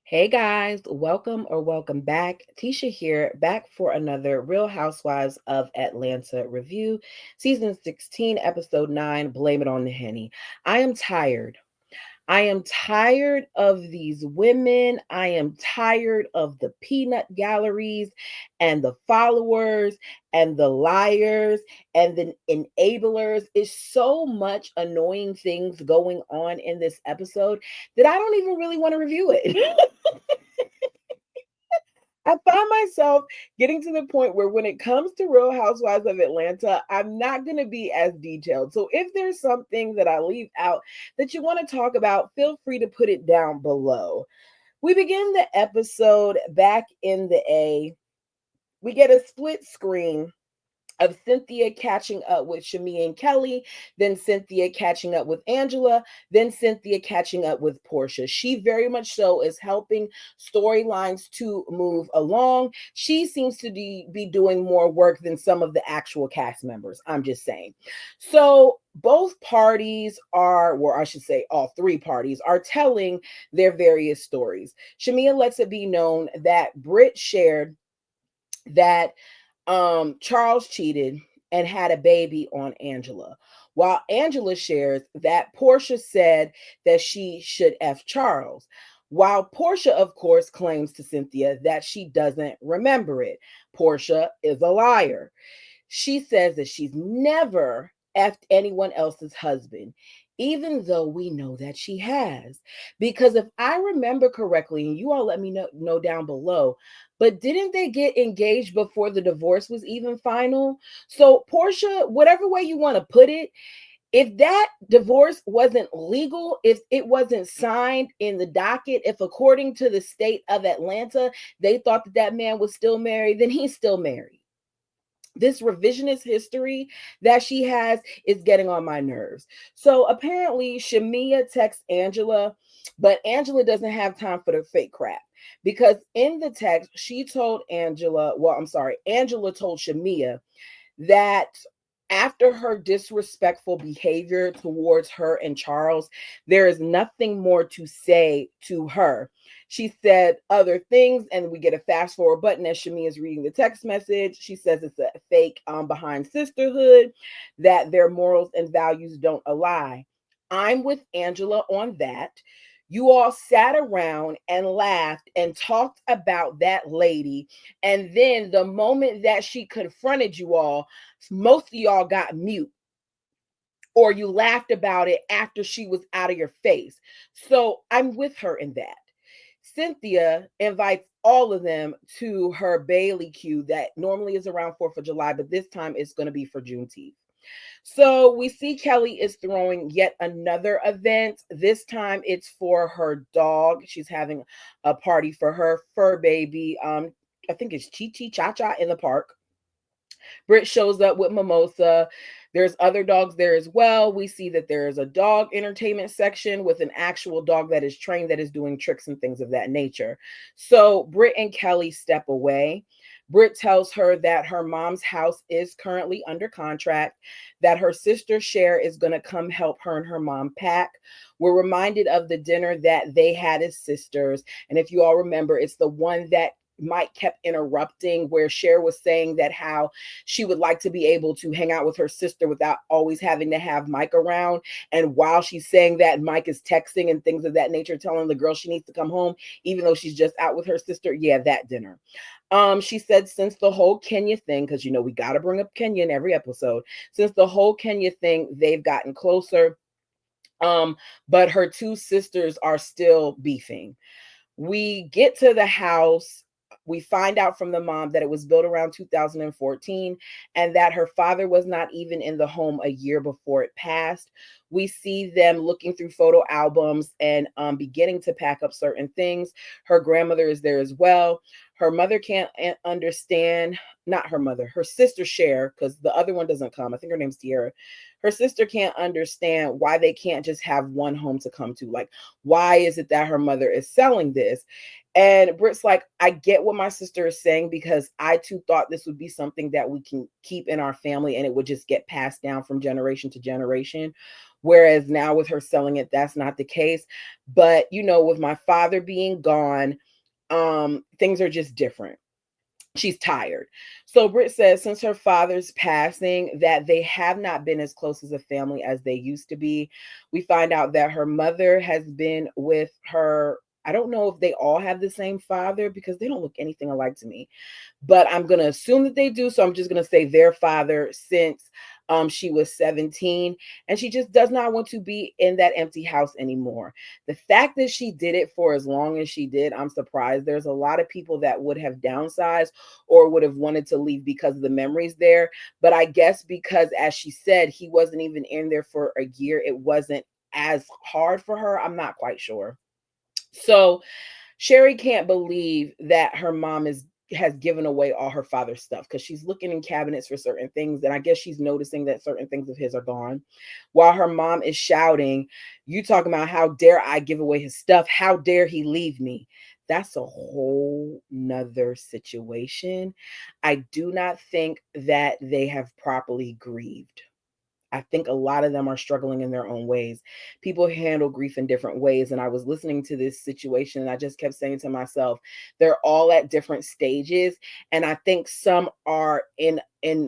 Hey guys, welcome back. Tisha here, back for another Real Housewives of Atlanta review, season 16, episode 9, Blame It on the Henny. I am tired. I am tired of these women. I am tired of the peanut galleries and the followers and the liars and the enablers. It's so much annoying things going on in this episode that I don't even really want to review it. I find myself getting to the point where when it comes to Real Housewives of Atlanta, I'm not going to be as detailed. So if there's something that I leave out that you want to talk about, feel free to put it down below. We begin the episode back in the A. We get a split screen of Cynthia catching up with Shamia and Kelly, then Cynthia catching up with Angela, then Cynthia catching up with Portia. She very much so is helping storylines to move along. She seems to be doing more work than some of the actual cast members. I'm just saying. So both parties are, or I should say all three parties, are telling their various stories. Shamia lets it be known that Britt shared that Charles cheated and had a baby on Angela, while Angela shares that Portia said that she should F Charles. While Portia, of course, claims to Cynthia that she doesn't remember it. Portia is a liar. She says that she's never effed anyone else's husband, even though we know that she has. Because if I remember correctly, and you all let me know down below, but didn't they get engaged before the divorce was even final? So, Portia, whatever way you want to put it, if that divorce wasn't legal, if it wasn't signed in the docket, if according to the state of Atlanta, they thought that that man was still married, then he's still married. This revisionist history that she has is getting on my nerves. So apparently, Shamia texts Angela, but Angela doesn't have time for the fake crap because in the text, she told Angela, Angela told Shamia that after her disrespectful behavior towards her and Charles, there is nothing more to say to her. She said other things, and we get a fast forward button as Shamia is reading the text message. She says it's a fake behind sisterhood, that their morals and values don't align. I'm with Angela on that. You all sat around and laughed and talked about that lady. And then the moment that she confronted you all, most of y'all got mute or you laughed about it after she was out of your face. So I'm with her in that. Cynthia invites all of them to her Bailey Q that normally is around 4th of July, but this time it's going to be for Juneteenth. So we see Kelly is throwing yet another event. This time it's for her dog. She's having a party for her fur baby. I think it's Chi Chi Cha Cha in the park. Britt shows up with Mimosa. There's other dogs there as well. We see that there is a dog entertainment section with an actual dog that is trained that is doing tricks and things of that nature. So Britt and Kelly step away. Britt tells her that her mom's house is currently under contract, that her sister Cher is going to come help her and her mom pack. We're reminded of the dinner that they had as sisters. And if you all remember, it's the one that Mike kept interrupting, where Cher was saying that how she would like to be able to hang out with her sister without always having to have Mike around. And while she's saying that, Mike is texting and things of that nature, telling the girl she needs to come home, even though she's just out with her sister. Yeah, that dinner. She said since the whole Kenya thing, because we got to bring up Kenya in every episode, since the whole Kenya thing, they've gotten closer. But her two sisters are still beefing. We get to the house. We find out from the mom that it was built around 2014 and that her father was not even in the home a year before it passed. We see them looking through photo albums and beginning to pack up certain things. Her grandmother is there as well. Her mother can't understand, not her mother, her sister Cher, because the other one doesn't come. I think her name's Tierra. Her sister can't understand why they can't just have one home to come to. Like, why is it that her mother is selling this? And Britt's like, I get what my sister is saying because I too thought this would be something that we can keep in our family and it would just get passed down from generation to generation. Whereas now with her selling it, that's not the case. But with my father being gone, things are just different. She's tired. So Britt says since her father's passing that they have not been as close as a family as they used to be. We find out that her mother has been with her. I don't know if they all have the same father because they don't look anything alike to me, but I'm going to assume that they do. So I'm just going to say their father since she was 17, and she just does not want to be in that empty house anymore. The fact that she did it for as long as she did, I'm surprised. There's a lot of people that would have downsized or would have wanted to leave because of the memories there. But I guess because, as she said, he wasn't even in there for a year, it wasn't as hard for her. I'm not quite sure. So Sherry can't believe that her mom has given away all her father's stuff because she's looking in cabinets for certain things, and I guess she's noticing that certain things of his are gone. While her mom is shouting, "You talking about how dare I give away his stuff? How dare he leave me?" That's a whole nother situation. I do not think that they have properly grieved. I think a lot of them are struggling in their own ways. People handle grief in different ways. And I was listening to this situation and I just kept saying to myself, they're all at different stages. And I think some are in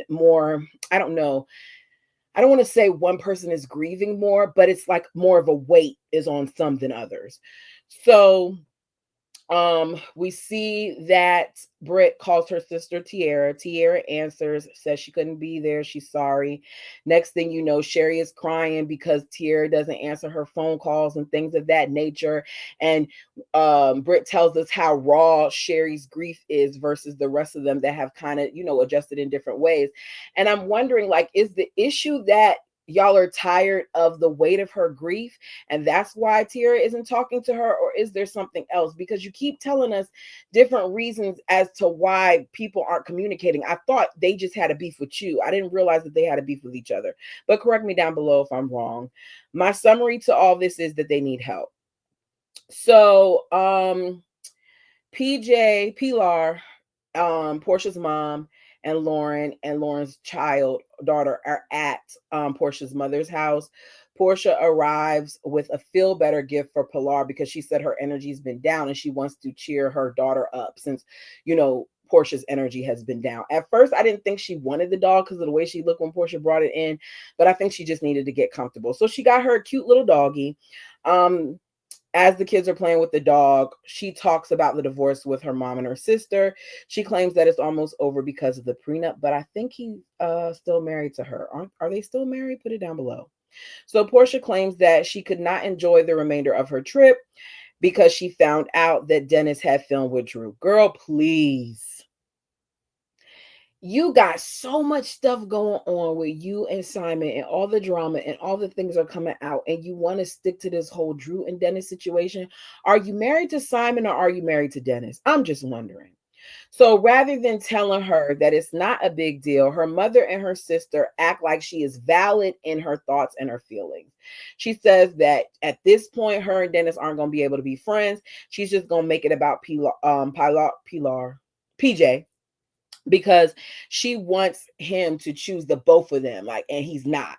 more, I don't know. I don't want to say one person is grieving more, but it's like more of a weight is on some than others. So we see that Britt calls her sister Tiara. Tiara answers, says she couldn't be there, she's sorry. Next thing you know, Sherry is crying because Tiara doesn't answer her phone calls and things of that nature. And Britt tells us how raw Sherry's grief is versus the rest of them that have kind of adjusted in different ways. And I'm wondering, like, is the issue that y'all are tired of the weight of her grief and that's why Tira isn't talking to her, or is there something else? Because you keep telling us different reasons as to why people aren't communicating. I thought they just had a beef with you. I didn't realize that they had a beef with each other, but correct me down below if I'm wrong. My summary to all this is that they need help. So Pilar, Portia's mom, and Lauren's daughter are at Portia's mother's house. Portia arrives with a feel better gift for Pilar because she said her energy's been down and she wants to cheer her daughter up since Portia's energy has been down. At first, I didn't think she wanted the dog because of the way she looked when Portia brought it in, but I think she just needed to get comfortable. So she got her a cute little doggy. As the kids are playing with the dog, she talks about the divorce with her mom and her sister. She claims that it's almost over because of the prenup, but I think he's still married to her. Are they still married? Put it down below. So Portia claims that she could not enjoy the remainder of her trip because she found out that Dennis had filmed with Drew. Girl, please. You got so much stuff going on with you and Simon and all the drama and all the things are coming out and you want to stick to this whole Drew and Dennis situation. Are you married to Simon or are you married to Dennis? I'm just wondering. So rather than telling her that it's not a big deal, her mother and her sister act like she is valid in her thoughts and her feelings. She says that at this point, her and Dennis aren't going to be able to be friends. She's just going to make it about PJ, because she wants him to choose the both of them, like, and he's not.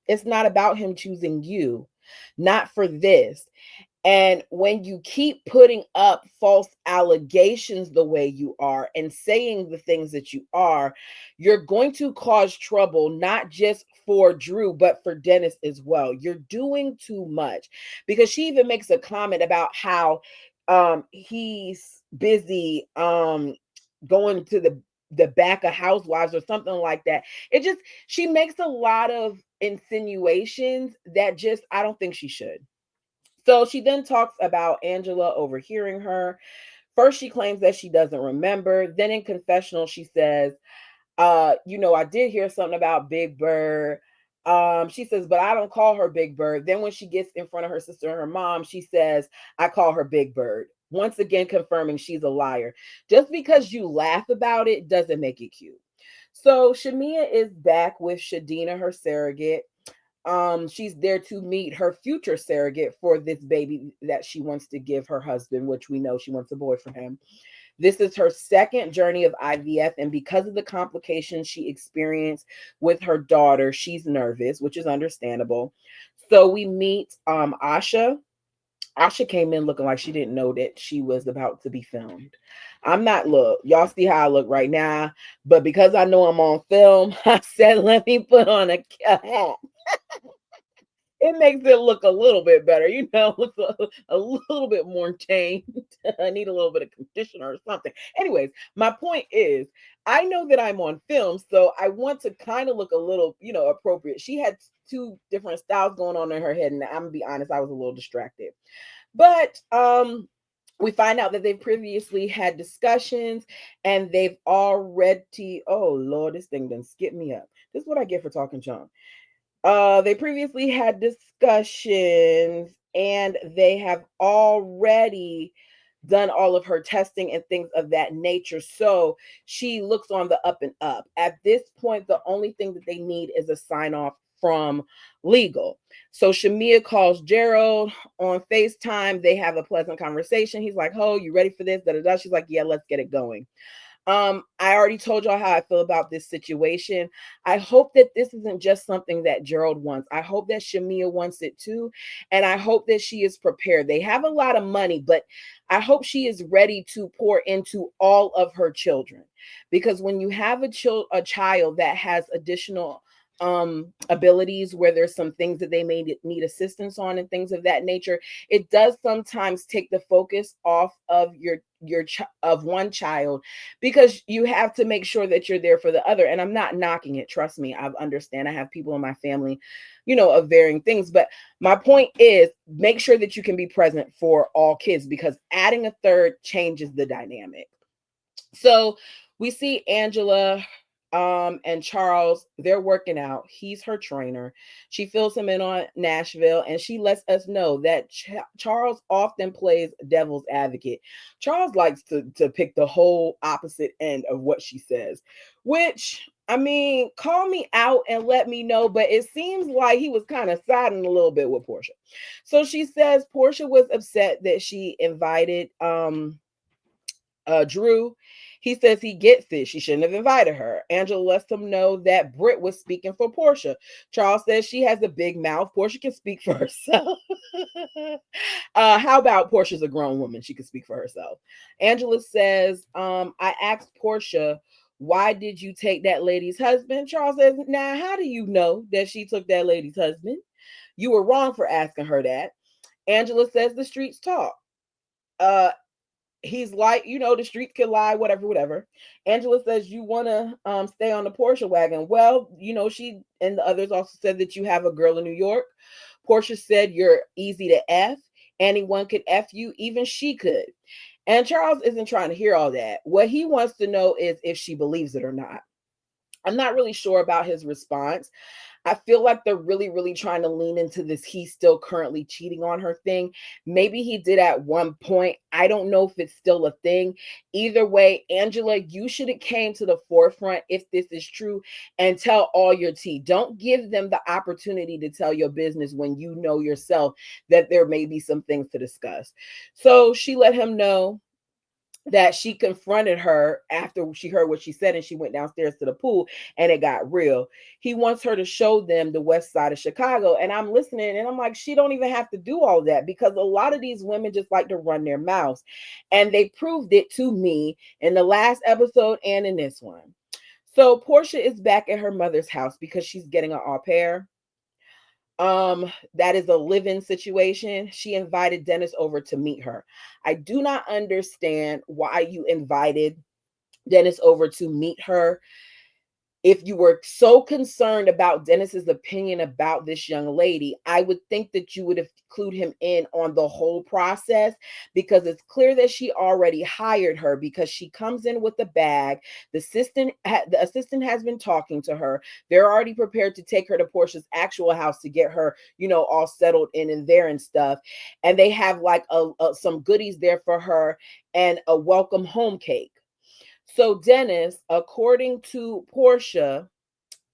It's not about him choosing you, not for this. And when you keep putting up false allegations the way you are and saying the things that you are, you're going to cause trouble, not just for Drew, but for Dennis as well. You're doing too much, because she even makes a comment about how he's busy going to the back of Housewives or something like that. She makes a lot of insinuations that just, I don't think she should. So she then talks about Angela overhearing her. First, she claims that she doesn't remember. Then in confessional, she says, I did hear something about Big Bird. She says, but I don't call her Big Bird. Then when she gets in front of her sister and her mom, she says, I call her Big Bird. Once again, confirming she's a liar. Just because you laugh about it doesn't make it cute. So Shamia is back with Shadina, her surrogate. She's there to meet her future surrogate for this baby that she wants to give her husband, which we know she wants a boy for him. This is her second journey of IVF, and because of the complications she experienced with her daughter, she's nervous, which is understandable. So we meet Asha. Asha came in looking like she didn't know that she was about to be filmed. I'm not, look, y'all see how I look right now, but because I know I'm on film, I said, let me put on a hat. It makes it look a little bit better, looks a little bit more tamed. I need a little bit of conditioner or something. Anyways, my point is, I know that I'm on film, so I want to kind of look a little, appropriate. She had two different styles going on in her head, and I'm gonna be honest, I was a little distracted. But we find out that they've previously had discussions and they've already, oh Lord, this thing done skip me up. This is what I get for talking junk. They previously had discussions and they have already done all of her testing and things of that nature. So she looks on the up and up. At this point, the only thing that they need is a sign off from legal. So Shamia calls Gerald on FaceTime. They have a pleasant conversation. He's like, "Oh, you ready for this?" Da, da, da. She's like, "Yeah, let's get it going." I already told y'all how I feel about this situation. I hope that this isn't just something that Gerald wants. I hope that Shamia wants it too. And I hope that she is prepared. They have a lot of money, but I hope she is ready to pour into all of her children. Because when you have a child that has additional abilities where there's some things that they may need assistance on and things of that nature, it does sometimes take the focus off of of one child, because you have to make sure that you're there for the other. And I'm not knocking it, trust me, I understand. I have people in my family, of varying things, but my point is, make sure that you can be present for all kids, because adding a third changes the dynamic. So we see Angela and Charles, they're working out. He's her trainer. She fills him in on Nashville, and she lets us know that Charles often plays devil's advocate. Charles likes to pick the whole opposite end of what she says, which, I mean, call me out and let me know, but it seems like he was kind of siding a little bit with Portia. So she says Portia was upset that she invited Drew. He says he gets it. She shouldn't have invited her. Angela lets him know that Britt was speaking for Portia. Charles says she has a big mouth. Portia can speak for herself. How about Portia's a grown woman? She can speak for herself. Angela says, I asked Portia, why did you take that lady's husband? Charles says, now, how do you know that she took that lady's husband? You were wrong for asking her that. Angela says the streets talk. He's like, the streets can lie, whatever. Angela says, you want to stay on the Portia wagon. Well, she and the others also said that you have a girl in New York. Portia said you're easy to F. Anyone could F you, even she could. And Charles isn't trying to hear all that. What he wants to know is if she believes it or not. I'm not really sure about his response. I feel like they're really, really trying to lean into this he's still currently cheating on her thing. Maybe he did at one point. I don't know if it's still a thing. Either way, Angela, you should have came to the forefront if this is true and tell all your tea. Don't give them the opportunity to tell your business when you know yourself that there may be some things to discuss. So she let him know that she confronted her after she heard what she said, and she went downstairs to the pool and it got real. He wants her to show them the west side of Chicago. And I'm listening and I'm like, she don't even have to do all that, because a lot of these women just like to run their mouths. And they proved it to me in the last episode and in this one. So Portia is back at her mother's house because she's getting an au pair. That is a live-in situation. She invited Dennis over to meet her. I do not understand why you invited Dennis over to meet her. If you were so concerned about Dennis's opinion about this young lady, I would think that you would have clued him in on the whole process, because it's clear that she already hired her, because she comes in with a bag. The assistant has been talking to her. They're already prepared to take her to Portia's actual house to get her, all settled in there and stuff. And they have like some goodies there for her and a welcome home cake. So Dennis, according to Portia,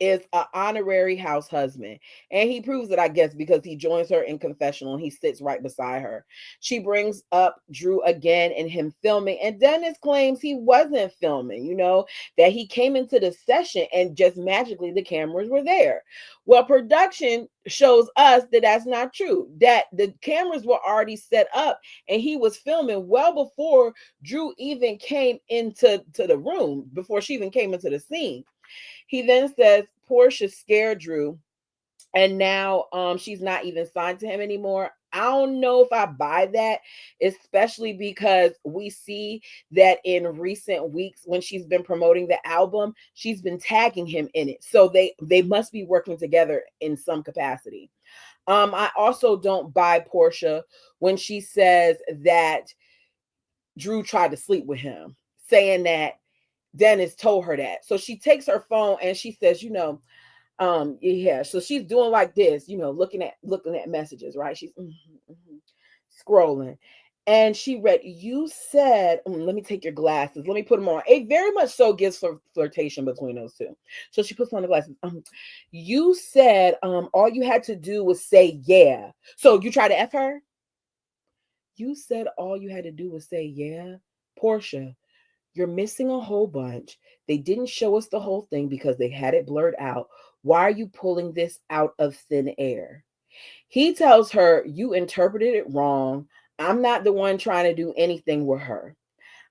is an honorary house husband. And he proves it, I guess, because he joins her in confessional and he sits right beside her. She brings up Drew again and him filming. And Dennis claims he wasn't filming, that he came into the session and just magically the cameras were there. Well, production shows us that that's not true, that the cameras were already set up and he was filming well before Drew even came into the room, before she even came into the scene. He then says Portia scared Drew, and now she's not even signed to him anymore. I don't know if I buy that, especially because we see that in recent weeks when she's been promoting the album, she's been tagging him in it. So they must be working together in some capacity. I also don't buy Portia when she says that Drew tried to sleep with him, saying that Dennis told her that. So she takes her phone and she says, yeah. So she's doing like this, looking at messages, right? She's scrolling. And she read, you said, let me take your glasses. Let me put them on. It very much so gives for flirtation between those two. So she puts on the glasses. You said all you had to do was say yeah. So you try to F her? You said all you had to do was say yeah. Portia, you're missing a whole bunch. They didn't show us the whole thing because they had it blurred out. Why are you pulling this out of thin air? He tells her, you interpreted it wrong. I'm not the one trying to do anything with her.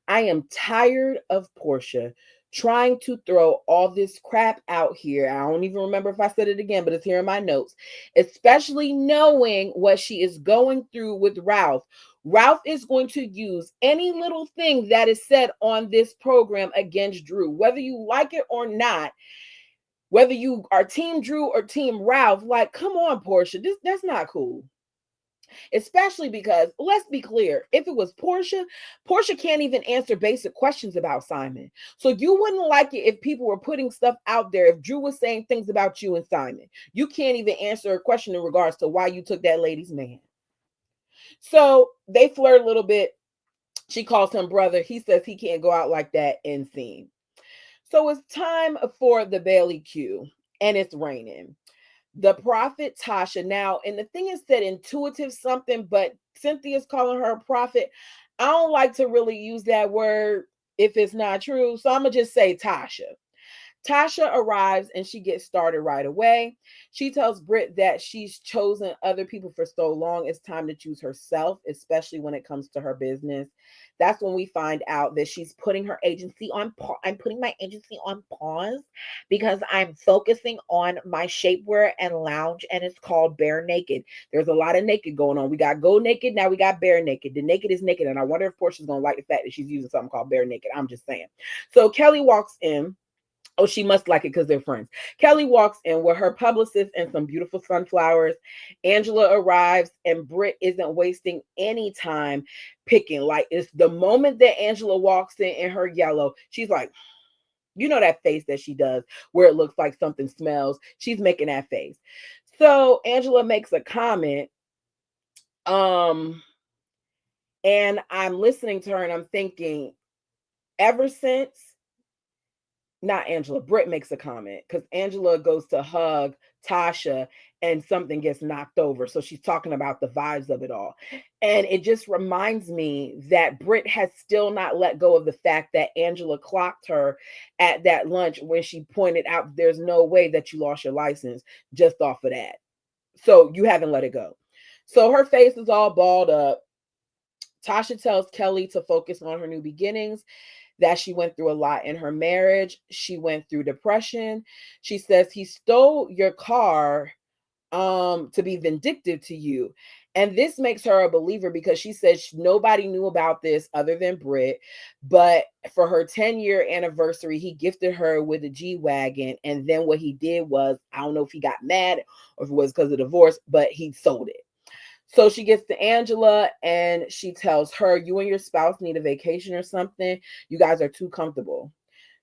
I am tired of Portia trying to throw all this crap out here. I don't even remember if I said it again, but it's here in my notes, especially knowing what she is going through with Ralph. Ralph is going to use any little thing that is said on this program against Drew, whether you like it or not. Whether you are Team Drew or Team Ralph, like, come on, Portia, that's not cool. Especially because, let's be clear, if it was Portia can't even answer basic questions about Simon. So you wouldn't like it if people were putting stuff out there. If Drew was saying things about you and Simon, you can't even answer a question in regards to why you took that lady's man. So they flirt a little bit. She calls him brother. He says he can't go out like that and scene. So it's time for the Bailey Q, and it's raining. The prophet Tasha. Now, and the thing is that intuitive something, but Cynthia's calling her a prophet. I don't like to really use that word if it's not true. So I'm going to just say Tasha. Tasha arrives and she gets started right away. She tells Britt that she's chosen other people for so long. It's time to choose herself, especially when it comes to her business. That's when we find out that she's putting her agency on pause. I'm putting my agency on pause because I'm focusing on my shapewear and lounge, and it's called Bare Naked. There's a lot of naked going on. We got Go Naked, now we got Bare Naked. The naked is naked, and I wonder if Portia's going to like the fact that she's using something called Bare Naked. I'm just saying. So Kelly walks in. Oh, she must like it because they're friends. Kelly walks in with her publicist and some beautiful sunflowers. Angela arrives, and Britt isn't wasting any time picking. Like, it's the moment that Angela walks in her yellow, she's like, that face that she does where it looks like something smells. She's making that face. So Angela makes a comment. And I'm listening to her and I'm thinking, ever since, not Angela, Britt makes a comment because Angela goes to hug Tasha and something gets knocked over. So she's talking about the vibes of it all. And it just reminds me that Britt has still not let go of the fact that Angela clocked her at that lunch when she pointed out there's no way that you lost your license just off of that. So you haven't let it go. So her face is all balled up. Tasha tells Kelly to focus on her new beginnings, that she went through a lot in her marriage. She went through depression. She says he stole your car to be vindictive to you. And this makes her a believer because she says nobody knew about this other than Britt. But for her 10-year anniversary, he gifted her with a G-Wagon. And then what he did was, I don't know if he got mad or if it was because of divorce, but he sold it. So she gets to Angela and she tells her, you and your spouse need a vacation or something. You guys are too comfortable.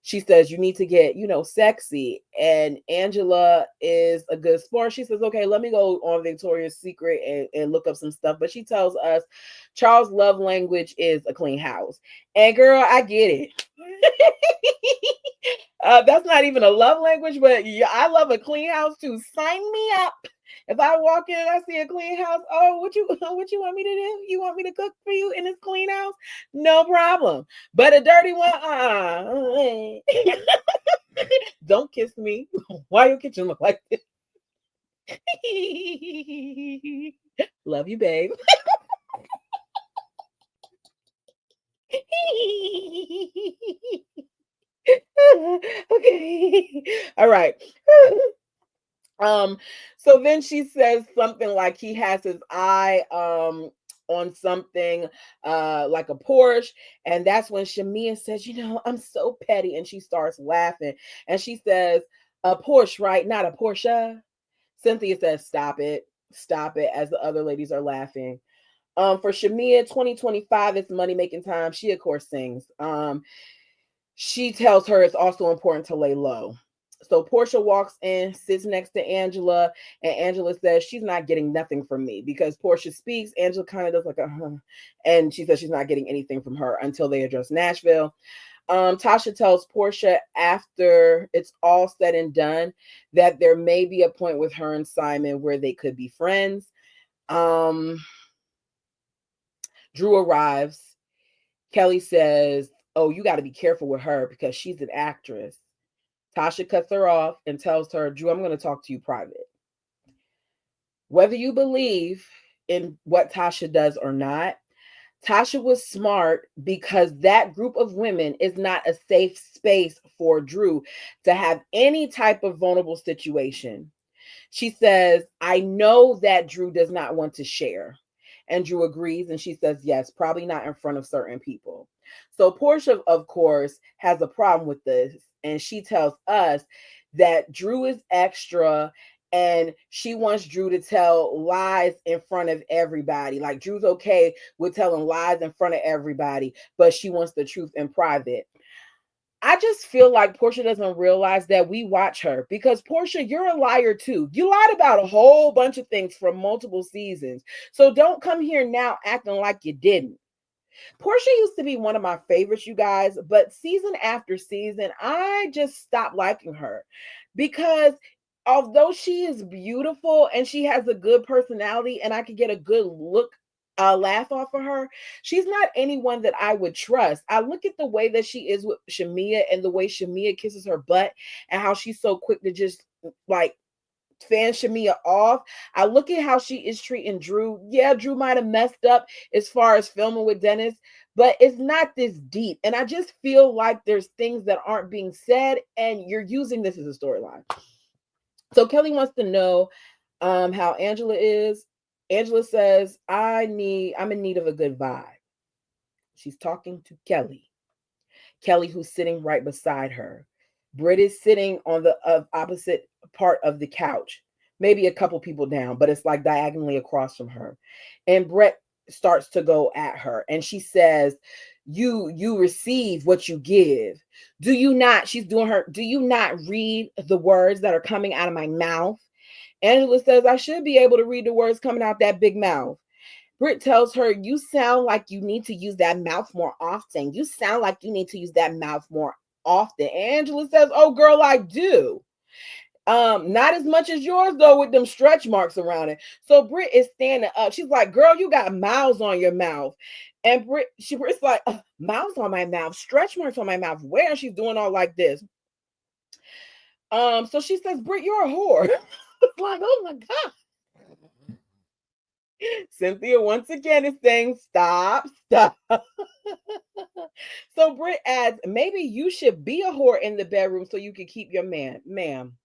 She says, you need to get, sexy. And Angela is a good sport. She says, okay, let me go on Victoria's Secret and look up some stuff. But she tells us Charles' love language is a clean house. And girl, I get it. That's not even a love language, but yeah, I love a clean house too. Sign me up. If I walk in and I see a clean house, oh, what you what you want me to do? You want me to cook for you in this clean house? No problem. But a dirty one, don't kiss me. Why your kitchen look like this? Love you, babe. Okay. All right. Um, so then she says something like he has his eye on something like a Porsche, and that's when Shamia says, "You know, I'm so petty," and she starts laughing, and she says, "A Porsche, right? Not a Porsche." Cynthia says, stop it," as the other ladies are laughing. For Shamia, 2025 is money making time. She of course sings. She tells her it's also important to lay low. So Portia walks in, sits next to Angela, and Angela says she's not getting nothing from me because Portia speaks. Angela kind of does like a huh, and she says she's not getting anything from her until they address Nashville. Tasha tells Portia after it's all said and done that there may be a point with her and Simon where they could be friends. Um, Drew arrives. Kelly says, "Oh, you got to be careful with her because she's an actress." Tasha cuts her off and tells her, "Drew, I'm going to talk to you private." Whether you believe in what Tasha does or not, Tasha was smart because that group of women is not a safe space for Drew to have any type of vulnerable situation. She says, "I know that Drew does not want to share." And Drew agrees. And she says, "Yes, probably not in front of certain people." So Portia, of course, has a problem with this. And she tells us that Drew is extra and she wants Drew to tell lies in front of everybody. Like Drew's okay with telling lies in front of everybody, but she wants the truth in private. I just feel like Portia doesn't realize that we watch her because Portia, you're a liar too. You lied about a whole bunch of things from multiple seasons. So don't come here now acting like you didn't. Portia used to be one of my favorites, you guys, but season after season, I just stopped liking her because although she is beautiful and she has a good personality and I could get a good look laugh off of her, she's not anyone that I would trust. I look at the way that she is with Shamia and the way Shamia kisses her butt and how she's so quick to just like fan Shamia off. I look at how she is treating Drew. Yeah, Drew might have messed up as far as filming with Dennis, but it's not this deep. And I just feel like there's things that aren't being said, and you're using this as a storyline. So Kelly wants to know how Angela is. Angela says, I'm in need of a good vibe. She's talking to Kelly. Kelly, who's sitting right beside her. Britt is sitting on the opposite part of the couch, maybe a couple people down, but it's like diagonally across from her. And Brett starts to go at her, and she says, "You receive what you give. Do you not?" She's doing her. "Do you not read the words that are coming out of my mouth?" Angela says, "I should be able to read the words coming out that big mouth." Britt tells her, "You sound like you need to use that mouth more often. You sound like you need to use that mouth more often." Angela says, "Oh, girl, I do. Not as much as yours, though, with them stretch marks around it." So Britt is standing up. She's like, "Girl, you got mouths on your mouth." And Britt's like, "Mouths on my mouth, stretch marks on my mouth. Where?" And she's doing all like this. So she says, "Britt, you're a whore." It's like, oh my God. Cynthia once again is saying, "Stop, stop." So Britt adds, "Maybe you should be a whore in the bedroom so you can keep your man." Ma'am,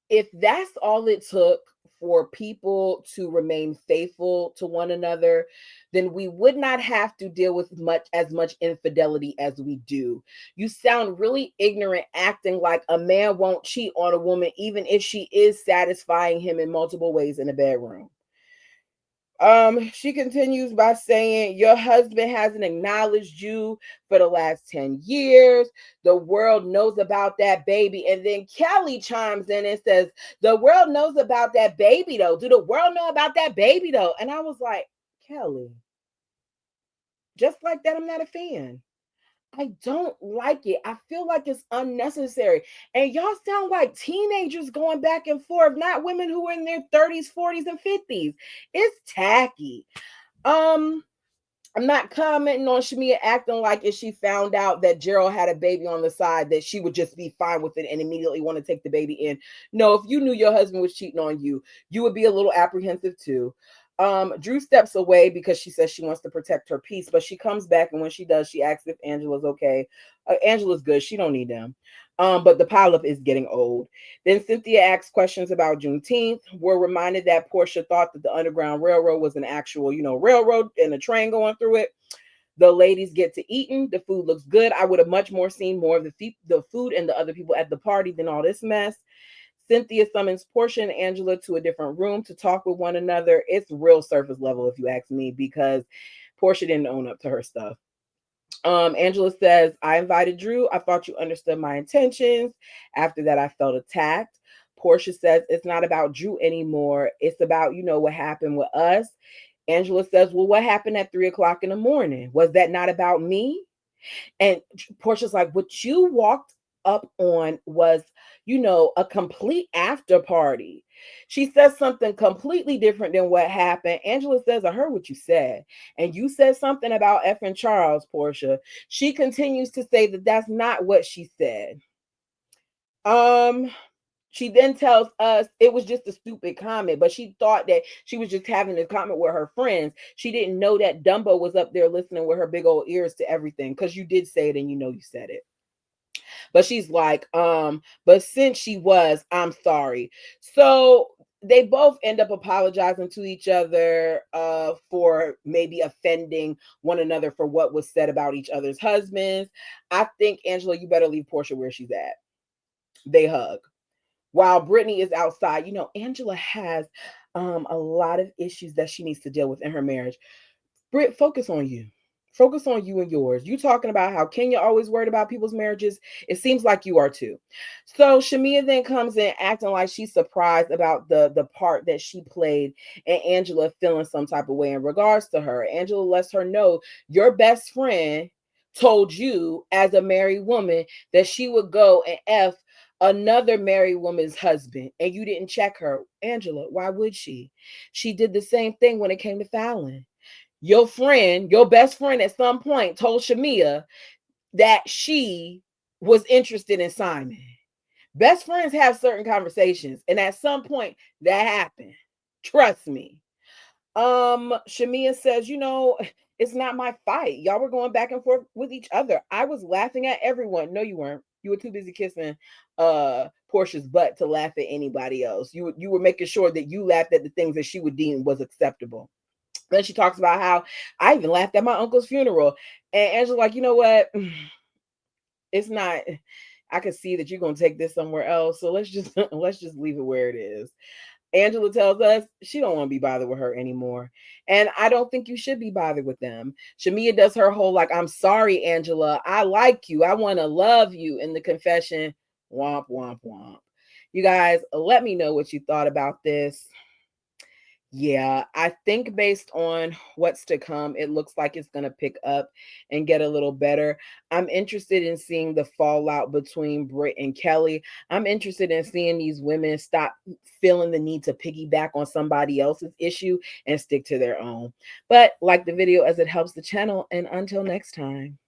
if that's all it took for people to remain faithful to one another, then we would not have to deal with much infidelity as we do. You sound really ignorant acting like a man won't cheat on a woman even if she is satisfying him in multiple ways in the bedroom. She continues by saying, "Your husband hasn't acknowledged you for the last 10 years. The world knows about that baby." And then Kelly chimes in and says, "The world knows about that baby, though. Do the world know about that baby, though?" And I was like, Kelly, just like that, I'm not a fan. I don't like it. I feel like it's unnecessary. And y'all sound like teenagers going back and forth, not women who are in their 30s, 40s, and 50s. It's tacky. Um, I'm not commenting on Shamia acting like if she found out that Gerald had a baby on the side, that she would just be fine with it and immediately want to take the baby in. No, if you knew your husband was cheating on you, you would be a little apprehensive too. Drew steps away because she says she wants to protect her peace, but she comes back, and when she does, she asks if Angela's okay. Angela's good. She don't need them. But the pileup is getting old. Then Cynthia asks questions about Juneteenth. We're reminded that Portia thought that the Underground Railroad was an actual, railroad and a train going through it. The ladies get to eating. The food looks good. I would have much more seen more of the food and the other people at the party than all this mess. Cynthia summons Portia and Angela to a different room to talk with one another. It's real surface level, if you ask me, because Portia didn't own up to her stuff. Angela says, I invited Drew. I thought you understood my intentions. After that, I felt attacked. Portia says, it's not about Drew anymore. It's about, what happened with us. Angela says, well, what happened at 3 o'clock in the morning? Was that not about me? And Portia's like, what you walked up on was, a complete after party. She says something completely different than what happened. Angela says, I heard what you said. And you said something about effing Charles, Portia. She continues to say that that's not what she said. She then tells us it was just a stupid comment, but she thought that she was just having a comment with her friends. She didn't know that Dumbo was up there listening with her big old ears to everything, because you did say it and you said it. But she's like, but since she was, I'm sorry. So they both end up apologizing to each other for maybe offending one another for what was said about each other's husbands. I think, Angela, you better leave Portia where she's at. They hug. While Brittany is outside, Angela has a lot of issues that she needs to deal with in her marriage. Britt, focus on you. Focus on you and yours. You talking about how Kenya always worried about people's marriages. It seems like you are too. So Shamia then comes in acting like she's surprised about the part that she played, and Angela feeling some type of way in regards to her. Angela lets her know your best friend told you as a married woman that she would go and F another married woman's husband, and you didn't check her. Angela, why would she? She did the same thing when it came to Fallon. Your friend, your best friend at some point told Shamia that she was interested in Simon. Best friends have certain conversations, and at some point that happened. Trust me. Shamia says, it's not my fight. Y'all were going back and forth with each other. I was laughing at everyone. No, you weren't. You were too busy kissing Portia's butt to laugh at anybody else. You were making sure that you laughed at the things that she would deem was acceptable. Then she talks about how I even laughed at my uncle's funeral. And Angela's like, you know what? It's not, I can see that you're gonna take this somewhere else. So let's just leave it where it is. Angela tells us she don't want to be bothered with her anymore. And I don't think you should be bothered with them. Shamia does her whole like, I'm sorry, Angela. I like you. I want to love you. In the confession, womp, womp, womp. You guys, let me know what you thought about this. Yeah, I think based on what's to come, it looks like it's going to pick up and get a little better. I'm interested in seeing the fallout between Britt and Kelly. I'm interested in seeing these women stop feeling the need to piggyback on somebody else's issue and stick to their own. But like the video as it helps the channel, and until next time.